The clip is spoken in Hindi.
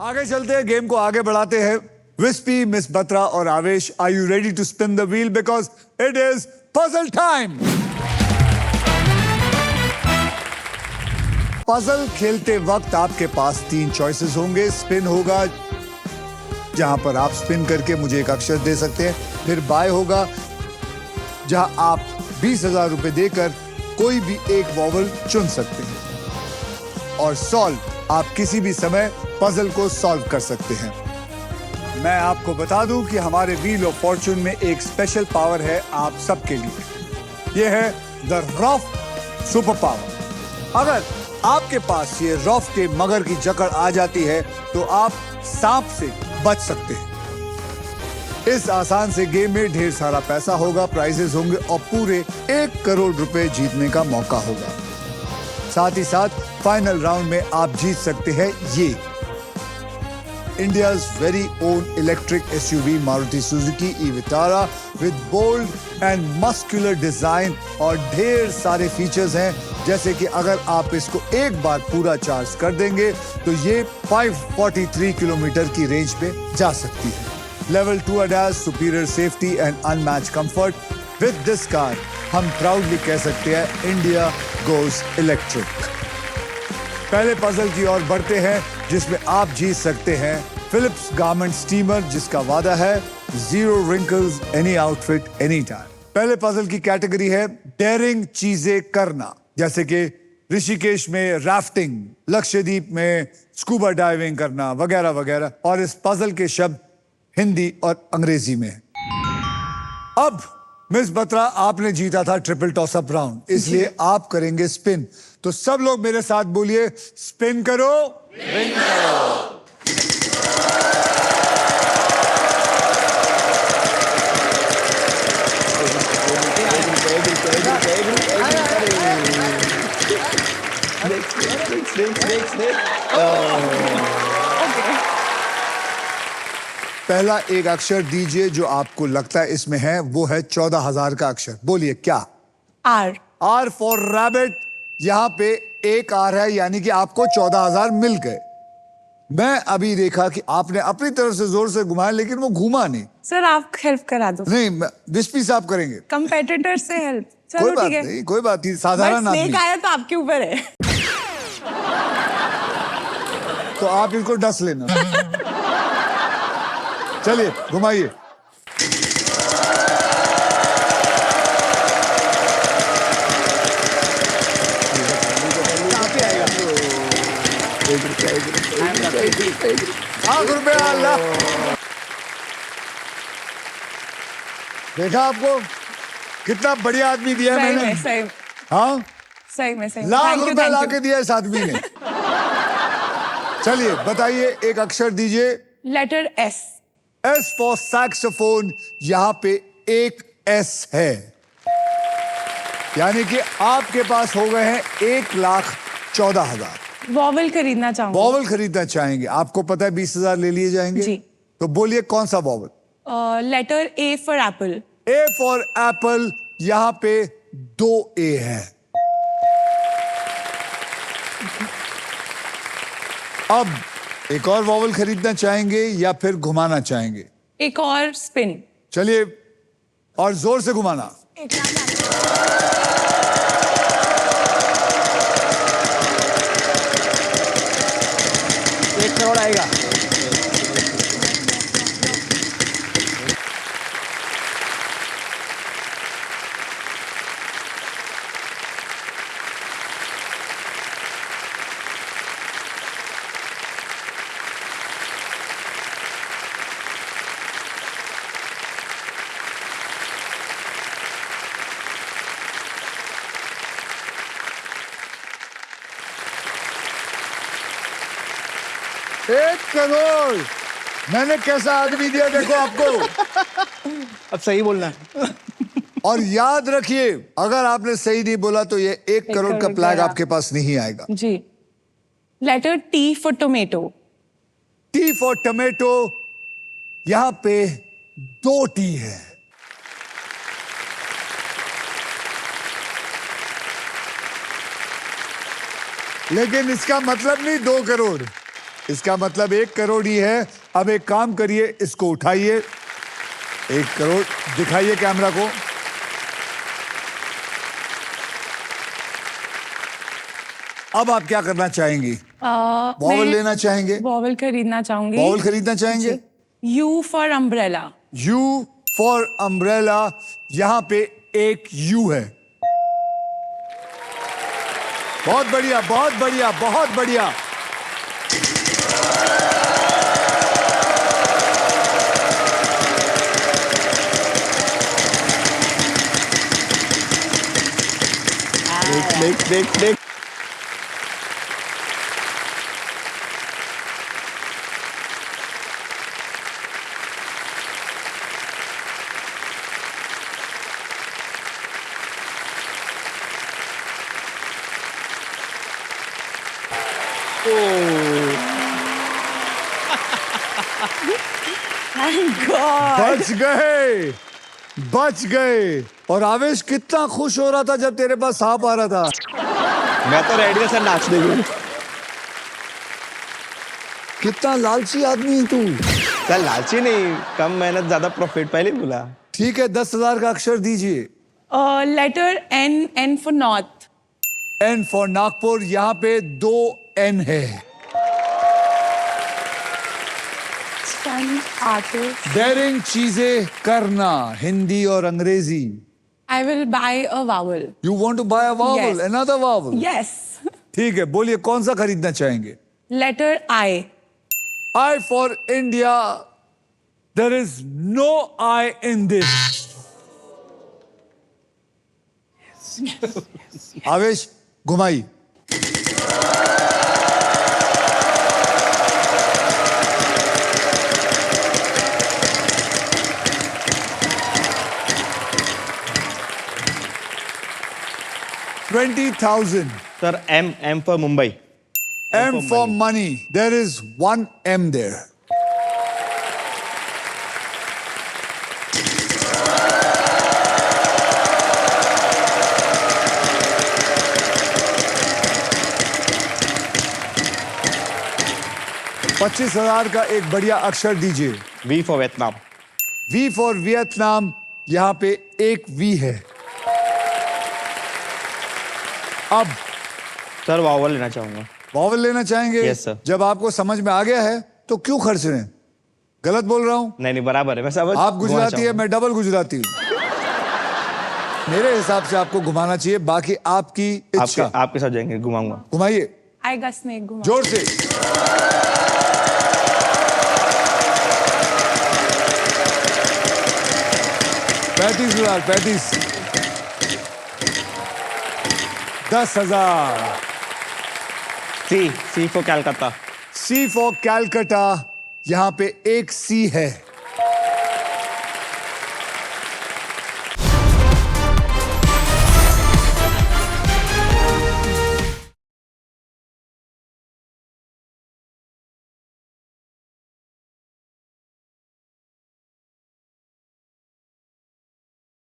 आगे चलते हैं, गेम को आगे बढ़ाते हैं। विस्पी, मिस बत्रा और Avesh, are you ready to spin the wheel because it is puzzle time. Puzzle खेलते वक्त आपके पास 3 चॉइसेस होंगे। स्पिन होगा जहां पर आप स्पिन करके मुझे एक अक्षर दे सकते हैं, फिर बाय होगा जहां आप 20,000 रुपए देकर कोई भी एक वॉवल चुन सकते हैं, और सॉल्व, आप किसी भी समय पजल को सॉल्व कर सकते हैं। मैं आपको बता दूं कि हमारे व्हील ऑफ फॉर्चून में एक स्पेशल पावर है आप सबके लिए। यह है द रॉफ सुपर पावर। अगर आपके पास ये रॉफ के मगर की जकड़ आ जाती है तो आप सांप से बच सकते हैं। इस आसान से गेम में ढेर सारा पैसा होगा, प्राइजेस होंगे और पूरे 1 करोड़ रुपए जीतने का मौका होगा। साथ ही साथ फाइनल राउंड में आप जीत सकते हैं ये India's very own electric SUV Maruti Suzuki e-Vitara with bold and muscular design और ढेर सारे फीचर्स हैं, जैसे कि अगर आप इसको एक बार पूरा चार्ज कर देंगे तो ये 543 किलोमीटर की रेंज पे जा सकती है। Level 2 ADAS, superior safety and unmatched comfort. With this car, हम proudly कह सकते हैं India goes electric। पहले पजल की ओर बढ़ते हैं जिसमें आप जीत सकते हैं फिलिप्स गारमेंट स्टीमर, जिसका वादा है 0 wrinkles, any outfit, any time। पहले पजल की कैटेगरी है डेयरिंग चीजें करना, जैसे कि ऋषिकेश में राफ्टिंग, लक्षद्वीप में स्कूबा डाइविंग करना वगैरह वगैरह, और इस पजल के शब्द हिंदी और अंग्रेजी में। अब मिस बत्रा, आपने जीता था ट्रिपल टॉस अप राउंड, इसलिए आप करेंगे स्पिन। तो सब लोग मेरे साथ बोलिए, स्पिन करो, विन करो। पहला एक अक्षर दीजिए जो आपको लगता है इसमें है, वो है 14,000 का अक्षर। बोलिए क्या? आर। R for rabbit. यहां पे एक आर है, यानी कि आपको 14,000 मिल गए। मैं अभी देखा कि आपने अपनी तरफ से जोर से घुमाया लेकिन वो घूमा नहीं। सर आप हेल्प करा दो। नहीं, विस्पी साहब करेंगे। कंपेटिटर से हेल्प। कोई बात नहीं, कोई बात नहीं, साधारण आदमी। स्नेक आया तो आपके ऊपर है। तो आप इसको डस लेना। चलिए घुमाइए। ₹1 देखा आपको कितना बढ़िया आदमी दिया है मैंने। सही। हाँ, सही में ₹1,00,000 लाके दिया इस आदमी ने। चलिए बताइए, एक अक्षर दीजिए। Letter S. S for saxophone. यहां पे एक एस है, यानी कि आपके पास हो गए हैं 1,14,000। वॉवल खरीदना चाहूंगा। वॉवल खरीदना चाहेंगे? आपको पता है 20,000 ले लिए जाएंगे जी। तो बोलिए कौन सा vowel? Letter A for apple. A for apple. यहां पे 2 ए है। अब एक और वॉवल खरीदना चाहेंगे या फिर घुमाना चाहेंगे? एक और स्पिन। चलिए, और जोर से घुमाना। 1 करोड़ आएगा। एक करोड़। मैंने कैसा आदमी दिया देखो आपको। अब सही बोलना है। और याद रखिए, अगर आपने सही नहीं बोला तो ये 1 करोड़ का फ्लैग आपके पास नहीं आएगा। जी। Letter T for tomato. T for tomato. यहां पे 2 टी है। लेकिन इसका मतलब नहीं 2 करोड़। इसका मतलब 1 करोड़ ही है। अब एक काम करिए, इसको उठाइए, 1 करोड़ दिखाइए कैमरा को। अब आप क्या करना चाहेंगी? वॉवल लेना चाहेंगे? वॉवल खरीदना चाहूंगी। वॉवल खरीदना चाहेंगे? U for umbrella. U for umbrella, यहां पे एक U है। बहुत बढ़िया, बहुत बढ़िया, बहुत बढ़िया। देख। Thank God. बच गए, बच गए। और आवेश कितना खुश हो रहा था जब तेरे पास सांप आ रहा था। मैं तो रेडी था सर नाचने के लिए। कितना लालची आदमी है तू। सर लालची नहीं, कम मेहनत ज्यादा प्रॉफिट, पहले ही बोला। ठीक है, 10,000 का अक्षर दीजिए। Letter N for north. N for Nagpur, यहां पे 2 N है। आर्टिस्ट। डेयरिंग चीजें करना, हिंदी और अंग्रेजी। I will buy a vowel. You want to buy a vowel, Yes. Another vowel. Yes. ठीक है, बोलिए कौन सा खरीदना चाहेंगे? Letter I. I for India. There is no I in this. आवेश घुमाई। $20,000. Sir M for Mumbai. M for money. There is 1 M there. $25,000 का एक बढ़िया अक्षर दीजिए। V for Vietnam. V for Vietnam, यहां पे एक V है। अब सर वावल लेना चाहूंगा। वॉवल लेना चाहेंगे? Yes, sir. जब आपको समझ में आ गया है तो क्यों खर्च रहे हैं? गलत बोल रहा हूं? नहीं बराबर है, मैं समझ। आप गुजराती है, मैं डबल गुजराती हूं। मेरे हिसाब से आपको घुमाना चाहिए, बाकी आपकी इच्छा। आपके साथ जाएंगे, घुमाऊंगा। घुमाइए आएगा स्नेक घुमा। जोर से। $35,000, 35, 10,000। C for कैलकाता। C for Calcutta, यहां पे एक C है।